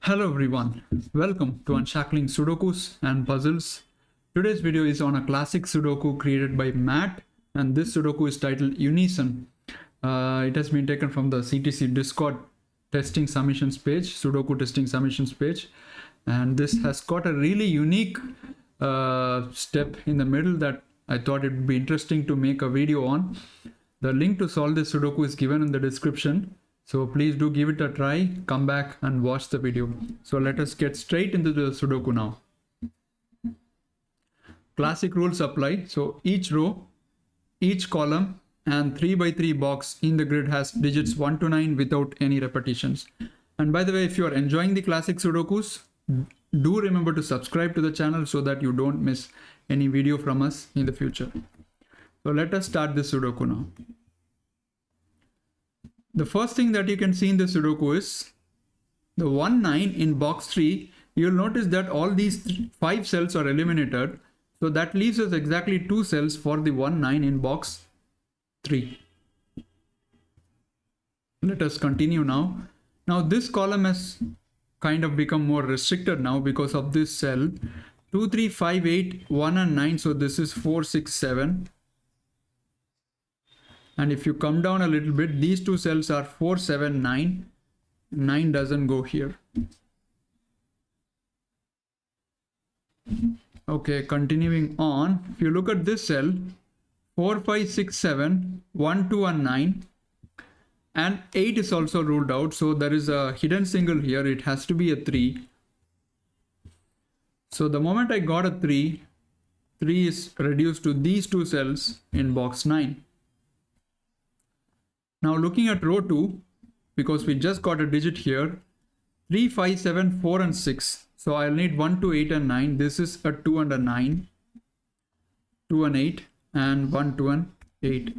Hello everyone, welcome to Unshackling Sudokus and Puzzles. Today's video is on a classic Sudoku created by Matt, and this Sudoku is titled Unison. It has been taken from the CTC Discord testing submissions page, Sudoku testing submissions page, and this has got a really unique step in the middle that I thought it would be interesting to make a video on. The link to solve this Sudoku is given in the description. So please do give it a try, come back and watch the video. So let us get straight into the Sudoku now. Classic rules apply. So each row, each column and 3x3 box in the grid has digits 1 to 9 without any repetitions. And by the way, if you are enjoying the classic Sudokus, do remember to subscribe to the channel so that you don't miss any video from us in the future. So let us start this Sudoku now. The first thing that you can see in the Sudoku is the 1, 9 in box 3. You'll notice that all these 5 cells are eliminated. So that leaves us exactly 2 cells for the 1, 9 in box 3. Let us continue now. Now this column has kind of become more restricted now because of this cell 2, 3, 5, 8, 1 and 9. So this is 4, 6, 7. And if you come down a little bit, these 2 cells are 4, 7, 9. 9 doesn't go here. Okay, continuing on. If you look at this cell, 4, 5, 6, 7, 1, 2 and 9. And 8 is also ruled out. So there is a hidden single here. It has to be a 3. So the moment I got a 3, 3 is reduced to these 2 cells in box 9. Now looking at row 2, because we just got a digit here, 3, 5, 7, 4 and 6. So I'll need 1, 2, 8 and 9. This is a 2 and a 9, 2 and 8 and 1, 2 and 8.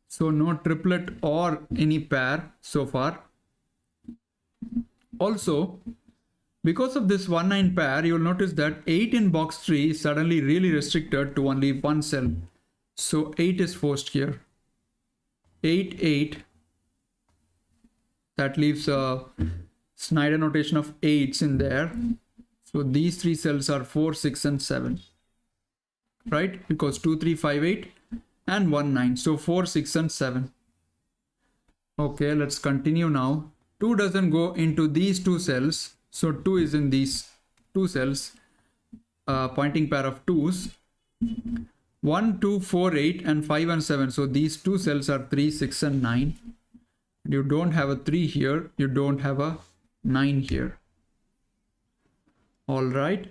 So no triplet or any pair so far. Also, because of this 1, 9 pair, you'll notice that 8 in box 3 is suddenly really restricted to only 1 cell. So 8 is forced here. 8, 8, that leaves a Snyder notation of 8s in there. So these 3 cells are 4, 6 and 7, right? Because 2, 3, 5, 8 and 1, 9. So 4, 6 and 7. Okay, let's continue now. 2 doesn't go into these 2 cells. So 2 is in these 2 cells, pointing pair of 2s. 1, 2, 4, 8 and 5 and 7. So these 2 cells are 3, 6 and 9. You don't have a 3 here. You don't have a 9 here. All right.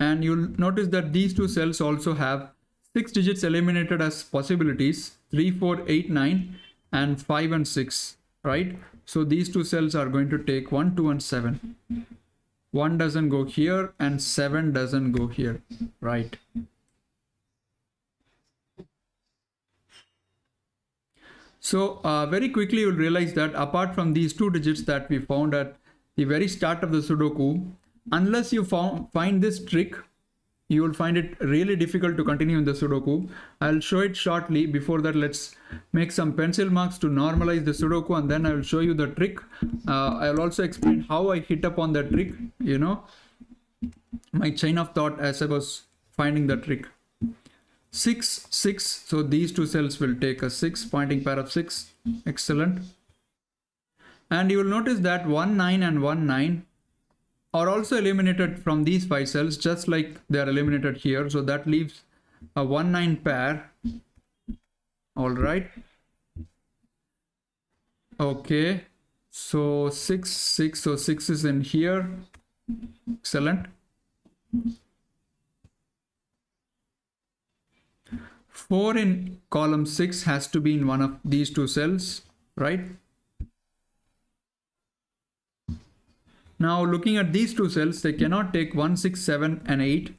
And you'll notice that these 2 cells also have 6 digits eliminated as possibilities. 3, 4, 8, 9 and 5 and 6. Right. So these 2 cells are going to take 1, 2 and 7. 1 doesn't go here and 7 doesn't go here, right? So very quickly you'll realize that apart from these 2 digits that we found at the very start of the Sudoku, unless you find this trick, you will find it really difficult to continue in the Sudoku. I'll show it shortly. Before that, let's make some pencil marks to normalize the Sudoku, and then I will show you the trick. I'll also explain how I hit upon that trick, you know, my chain of thought as I was finding the trick. 6, 6. So these 2 cells will take a 6, pointing pair of 6. Excellent. And you will notice that 1, 9 and 1, 9 are also eliminated from these 5 cells, just like they are eliminated here. So that leaves a 1, 9 pair. All right. Okay. So 6, 6. So 6 is in here. Excellent. 4 in column 6 has to be in one of these 2 cells, right? Now looking at these 2 cells, they cannot take 1, 6, 7 and 8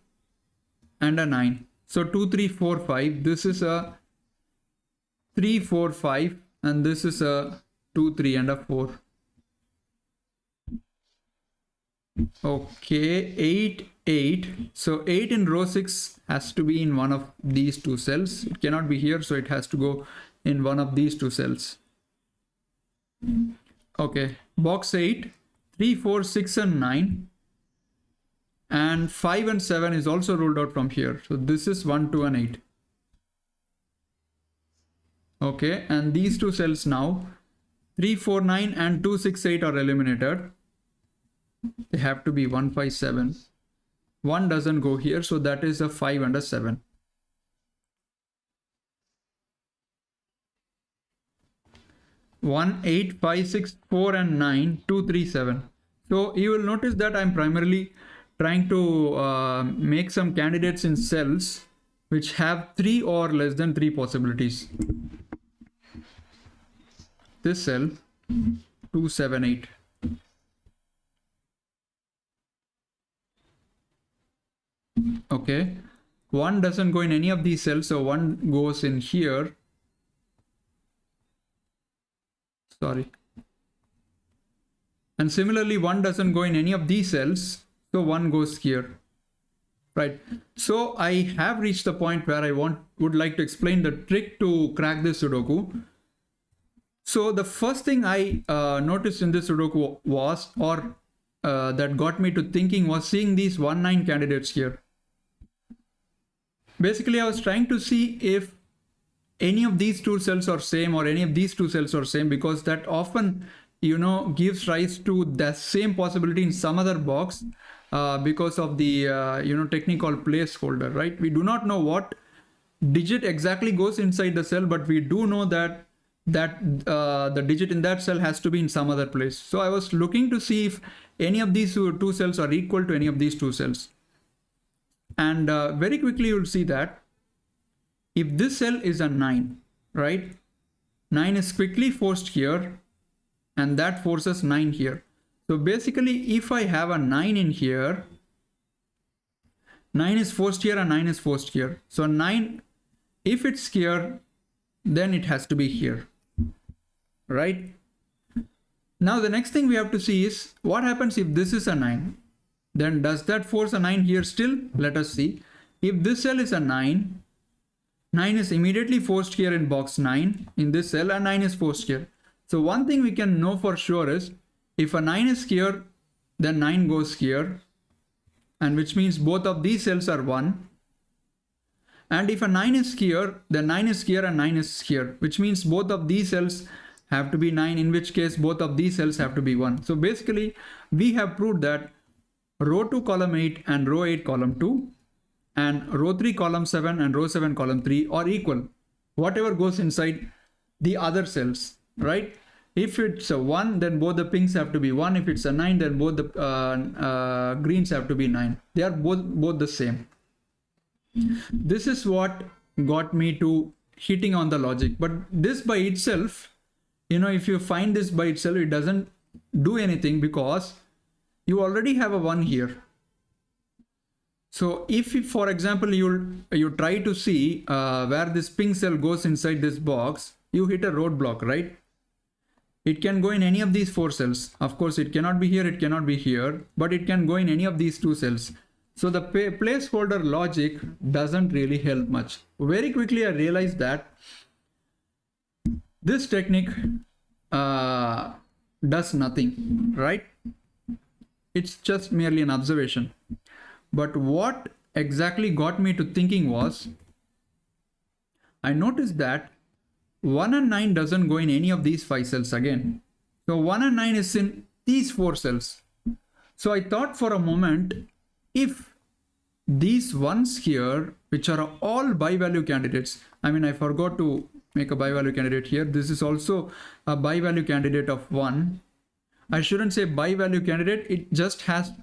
and a 9. So 2, 3, 4, 5. This is a 3, 4, 5 and this is a 2, 3 and a 4. Okay, 8, 8. So 8 in row 6 has to be in one of these 2 cells. It cannot be here, so it has to go in one of these 2 cells. Okay, box 8, 3, 4, 6 and 9, and 5 and 7 is also ruled out from here. So this is 1, 2 and 8. Okay, and these two cells now, 3, 4, 9 and 2, 6, 8 are eliminated. They have to be 1, 5, 7. 1 doesn't go here, so that is a 5 and a 7. One, 8, 5, 6, 4 and 9, 2, 3, 7. So you will notice that I'm primarily trying to make some candidates in cells which have 3 or less than 3 possibilities. This cell, 2, 7, 8. Okay, 1 doesn't go in any of these cells, so 1 goes in here. Sorry. And similarly, 1 doesn't go in any of these cells, so 1 goes here. Right. So I have reached the point where I would like to explain the trick to crack this Sudoku. So the first thing I noticed in this Sudoku was, that got me to thinking, was seeing these 1, 9 candidates here. Basically, I was trying to see if any of these two cells are same or any of these two cells are same, because that often, gives rise to the same possibility in some other box because of the, technique called placeholder, right? We do not know what digit exactly goes inside the cell, but we do know that the digit in that cell has to be in some other place. So I was looking to see if any of these two cells are equal to any of these two cells. And very quickly you'll see that if this cell is a 9, right? 9 is quickly forced here, and that forces 9 here. So basically, if I have a 9 in here, 9 is forced here and 9 is forced here. So 9, if it's here, then it has to be here, right? Now the next thing we have to see is what happens if this is a 9. Then does that force a 9 here still? Let us see. If this cell is a 9, 9 is immediately forced here in box 9 in this cell, and 9 is forced here. So one thing we can know for sure is if a 9 is here, then 9 goes here, and which means both of these cells are 1. And if a 9 is here, then 9 is here and 9 is here, which means both of these cells have to be 9, in which case both of these cells have to be 1. So basically we have proved that row 2 column 8 and row 8 column 2 and row 3 column 7 and row 7 column 3 are equal, whatever goes inside the other cells, right? If it's a 1, then both the pinks have to be 1. If it's a 9, then both the greens have to be 9. They are both the same. This is what got me to hitting on the logic. But this by itself, if you find this by itself, it doesn't do anything because you already have a 1 here. So if, for example, you try to see where this pink cell goes inside this box, you hit a roadblock, right? It can go in any of these 4 cells. Of course, it cannot be here, it cannot be here, but it can go in any of these 2 cells. So the placeholder logic doesn't really help much. Very quickly, I realized that this technique does nothing, right? It's just merely an observation. But what exactly got me to thinking was, I noticed that 1 and 9 doesn't go in any of these 5 cells again. So 1 and 9 is in these 4 cells. So I thought for a moment, if these ones here, which are all bi-value candidates, I forgot to make a bi-value candidate here. This is also a bi-value candidate of 1. I shouldn't say bi-value candidate. It just has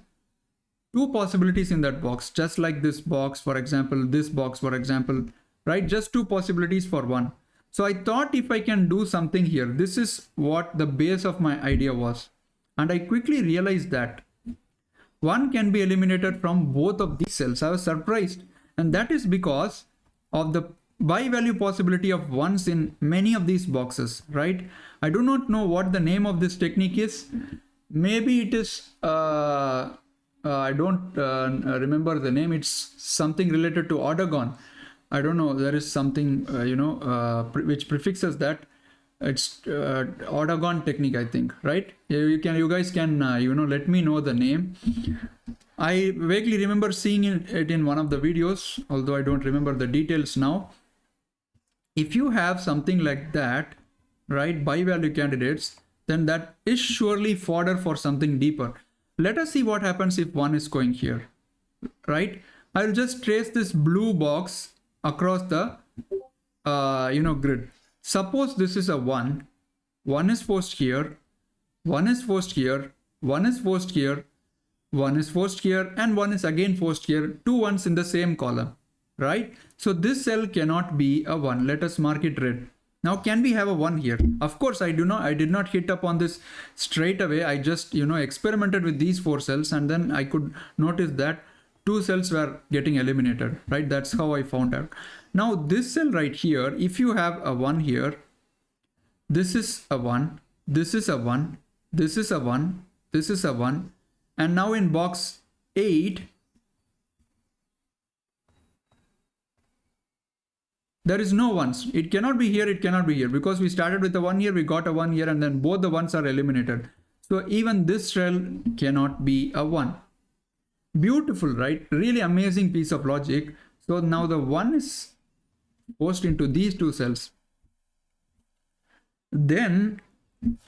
2 possibilities in that box, just like this box, for example, this box, for example, right? Just 2 possibilities for 1. So I thought if I can do something here, this is what the base of my idea was. And I quickly realized that 1 can be eliminated from both of these cells. I was surprised. And that is because of the bi-value possibility of 1s in many of these boxes, right? I do not know what the name of this technique is. Maybe it is, I don't remember the name. It's something related to Oregon. I don't know, there is something, which prefixes that. It's Otagon technique, I think, right? You guys can let me know the name. I vaguely remember seeing it in one of the videos, although I don't remember the details now. If you have something like that, right, bi-value candidates, then that is surely fodder for something deeper. Let us see what happens if 1 is going here, right? I'll just trace this blue box across the grid. Suppose this is a 1, 1 is forced here, 1 is forced here, 1 is forced here, 1 is forced here, and 1 is again forced here, 2 ones in the same column, right? So this cell cannot be a 1. Let us mark it red. Now, can we have a 1 here? Of course, I did not hit upon this straight away. I just, experimented with these 4 cells, and then I could notice that 2 cells were getting eliminated, right? That's how I found out. Now, this cell right here, if you have a 1 here, this is a 1, this is a 1, this is a 1, this is a 1, and now in box 8, there is no ones. It cannot be here, it cannot be here, because we started with a 1 here, we got a 1 here, and then both the ones are eliminated. So even this cell cannot be a 1. Beautiful, right? Really amazing piece of logic. So now the 1 is forced into these 2 cells. Then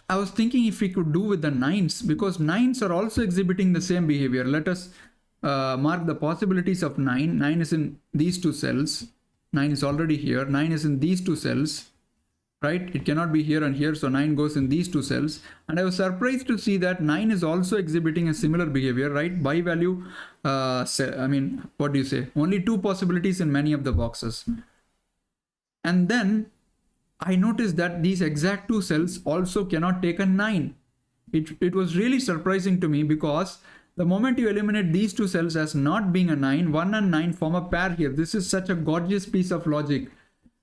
I was thinking if we could do with the 9s, because 9s are also exhibiting the same behavior. Let us mark the possibilities of 9. 9 is in these 2 cells. 9 is already here. 9 is in these 2 cells, right? It cannot be here and here, so 9 goes in these 2 cells. And I was surprised to see that 9 is also exhibiting a similar behavior, right? By value, what do you say? Only 2 possibilities in many of the boxes. And then I noticed that these exact 2 cells also cannot take a 9. It was really surprising to me, because the moment you eliminate these 2 cells as not being a 9, 1 and 9 form a pair here. This is such a gorgeous piece of logic.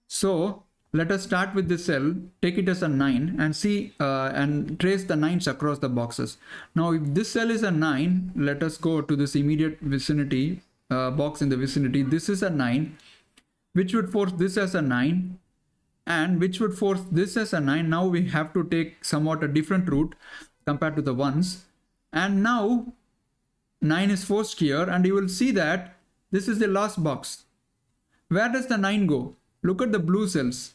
So let us start with this cell, take it as a 9, and see and trace the 9s across the boxes. Now, if this cell is a 9, let us go to this immediate vicinity, box in the vicinity. This is a 9, which would force this as a 9, and which would force this as a 9. Now we have to take somewhat a different route compared to the ones. And now 9 is forced here, and you will see that this is the last box. Where does the 9 go? Look at the blue cells.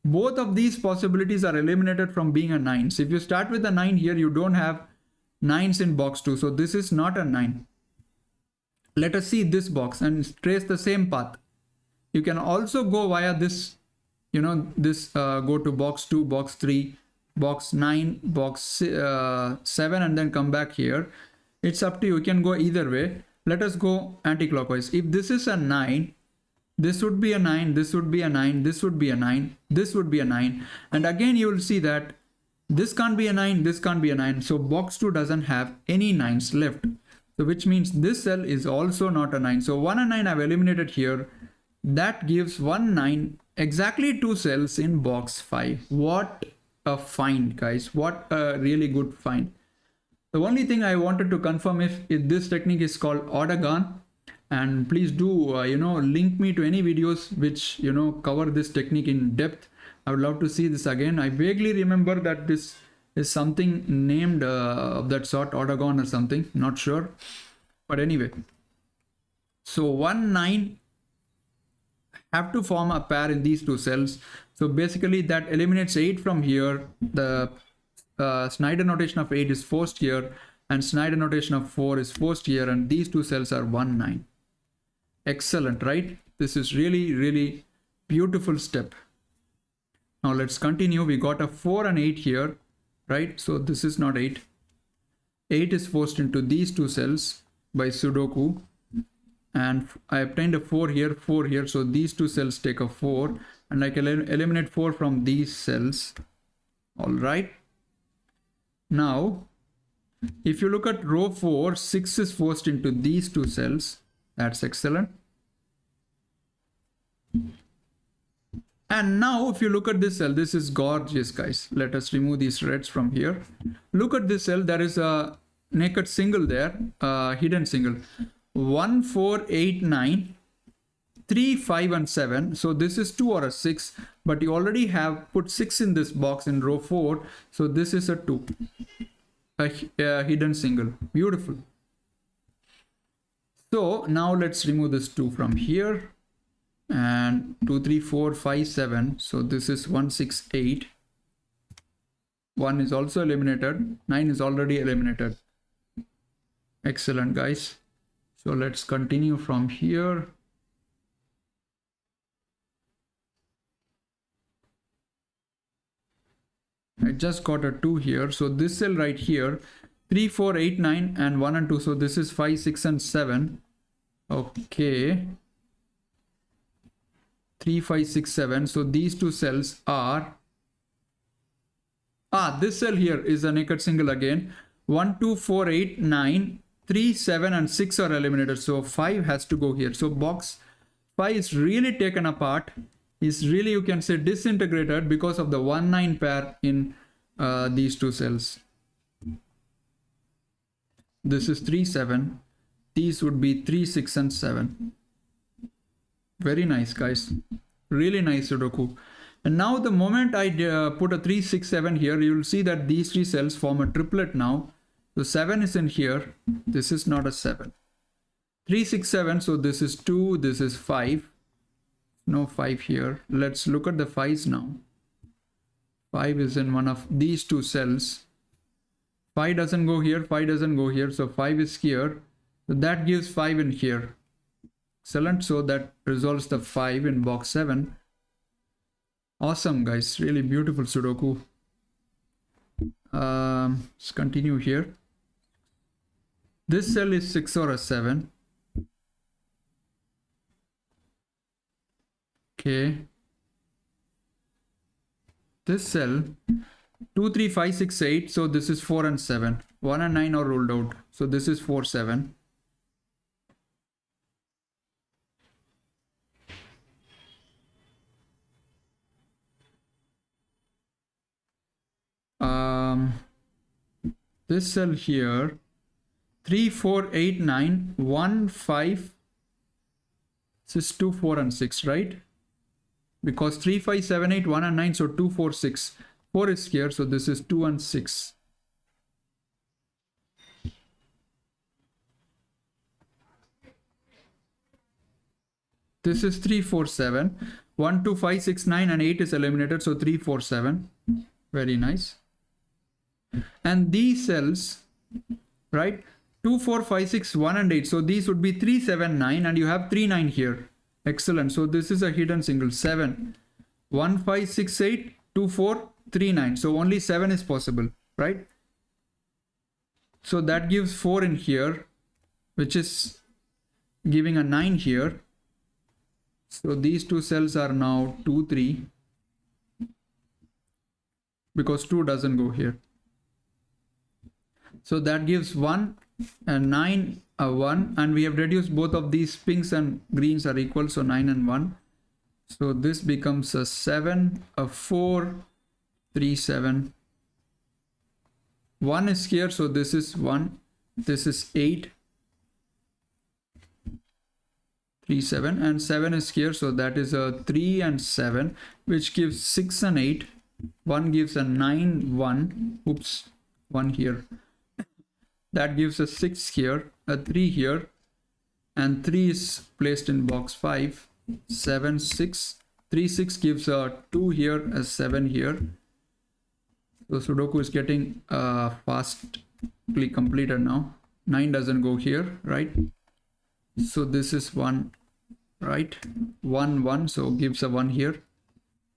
Both of these possibilities are eliminated from being a 9. So if you start with a 9 here, you don't have 9s in box 2. So this is not a 9. Let us see this box and trace the same path. You can also go via this, go to box 2, box 3, box 9, box 7, and then come back here. It's up to you. You can go either way. Let us go anti-clockwise. If this is a 9, this would be a 9, this would be a 9, this would be a 9, this would be a 9. And again, you will see that this can't be a 9, this can't be a 9. So box 2 doesn't have any 9s left. So which means this cell is also not a 9. So 1 and 9 I've eliminated here. That gives 1, 9, exactly 2 cells in box 5. What a find, guys. What a really good find. The only thing I wanted to confirm if this technique is called Otagon, and please do link me to any videos which cover this technique in depth. I would love to see this again. I vaguely remember that this is something named of that sort, Otagon or something, not sure, but anyway. So 1, 9 have to form a pair in these 2 cells. So basically that eliminates 8 from here. The Snyder notation of 8 is forced here, and Snyder notation of 4 is forced here, and these 2 cells are 1, 9. Excellent, right? This is really, really beautiful step. Now let's continue. We got a 4 and 8 here, right? So this is not 8. 8 is forced into these 2 cells by Sudoku, and I obtained a 4 here, 4 here. So these 2 cells take a 4, and I can eliminate 4 from these cells. All right. Now, if you look at row 4, 6 is forced into these 2 cells. That's excellent. And now if you look at this cell, this is gorgeous, guys. Let us remove these reds from here. Look at this cell. There is a naked single there, hidden single. 1, 4, 8, 9. 3, 5 and 7. So this is 2 or a 6, but you already have put 6 in this box in row 4. So this is a 2, a hidden single. Beautiful. So now let's remove this 2 from here, and 2, 3, 4, 5, 7. So this is 1, 6, 8. 1 is also eliminated. 9 is already eliminated. Excellent, guys. So let's continue from here. I just got a 2 here. So this cell right here, 3, 4, 8, 9 and 1 and 2. So this is 5, 6 and 7. Okay. 3, 5, 6, 7. So these two cells are, this cell here is a naked single again. 1, 2, 4, 8, 9, 3, 7 and 6 are eliminated. So 5 has to go here. So box 5 is really taken apart. Is really, you can say, disintegrated because of the 1, 9 pair in these two cells. This is 3, 7. These would be 3, 6 and 7. Very nice, guys. Really nice Sudoku. And now the moment I put a 3, 6, 7 here, you will see that these 3 cells form a triplet now. So 7 is in here. This is not a 7. 3, 6, 7. So this is 2. This is 5. No 5 here. Let's look at the 5s now. 5 is in one of these two cells. 5 doesn't go here. 5 doesn't go here. So 5 is here. So that gives 5 in here. Excellent. So that resolves the 5 in box 7. Awesome, guys. Really beautiful Sudoku. Let's continue here. This cell is 6 or a 7. Okay. This cell 2, 3, 5, 6, 8. So this is 4 and 7. 1 and 9 are ruled out. So this is 4, 7. This cell here 3, 4, 8, 9, 1, 5. This is 2, 4 and 6, right? Because 3, 5, 7, 8, 1 and 9. So 2, 4, 6. 4 is here. So this is 2 and 6. This is 3, 4, 7. 1, 2, 5, 6, 9 and 8 is eliminated. So 3, 4, 7. Very nice. And these cells, right? 2, 4, 5, 6, 1 and 8. So these would be 3, 7, 9 and you have 3, 9 here. Excellent. So this is a hidden single. 7. 1, 5, 6, 8, 2, 4, 3, 9. So only 7 is possible, right? So that gives 4 in here, which is giving a 9 here. So these two cells are now 2, 3. Because 2 doesn't go here. So that gives 1 and 9, a 1. And we have reduced both of these pinks and greens are equal. So 9 and 1. So this becomes a 7, a 4, 3, 7. 1 is here. So this is 1. This is 8. 3, 7. And 7 is here. So that is a 3 and 7. Which gives 6 and 8. 1 gives a 9, 1. Oops. 1 here. That gives a 6 here, a 3 here, and 3 is placed in box 5, 7, 6. 3, 6 gives a 2 here, a 7 here. So Sudoku is getting fastly completed now. 9 doesn't go here, right? So this is 1, right? 1, 1, so gives a 1 here.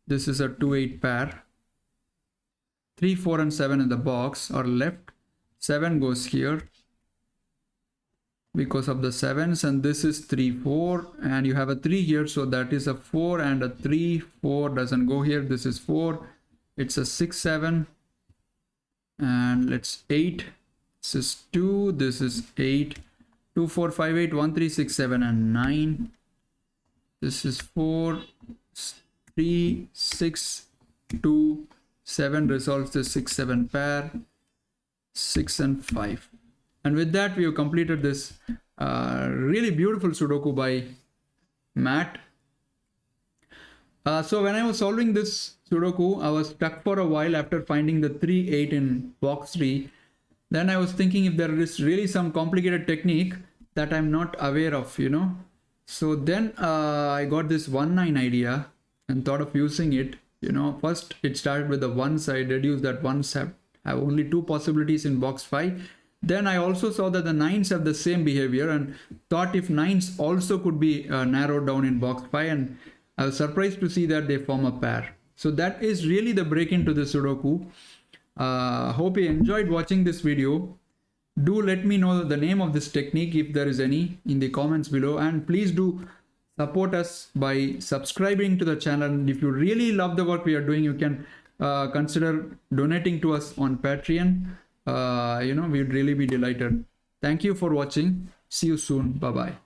This is a 2, 8 pair. 3, 4 and 7 in the box are left. 7 goes here because of the 7s, and this is 3, 4, and you have a 3 here, so that is a 4 and a 3. 4 doesn't go here. This is 4. It's a 6, 7, and let's 8. This is 2. This is 8. 2, 4, 5, 8, 1, 3, 6, 7, and 9. This is 4, 3, 6, 2, 7 resolves the 6, 7 pair. 6 and 5. And with that, we have completed this really beautiful Sudoku by mat. So when I was solving this Sudoku, I was stuck for a while after finding the 3, 8 in box 3. Then I was thinking if there is really some complicated technique that I'm not aware of, you know. So then I got this 1, 9 idea and thought of using it. You know, first it started with the ones. I deduced that ones have only 2 possibilities in box 5. Then I also saw that the 9s have the same behavior and thought if 9s also could be narrowed down in box 5, and I was surprised to see that they form a pair. So that is really the break into the Sudoku. Hope you enjoyed watching this video. Do let me know the name of this technique if there is any in the comments below, and please do support us by subscribing to the channel. And if you really love the work we are doing, you can consider donating to us on Patreon. You know, we'd really be delighted. Thank you for watching. See you soon. Bye bye.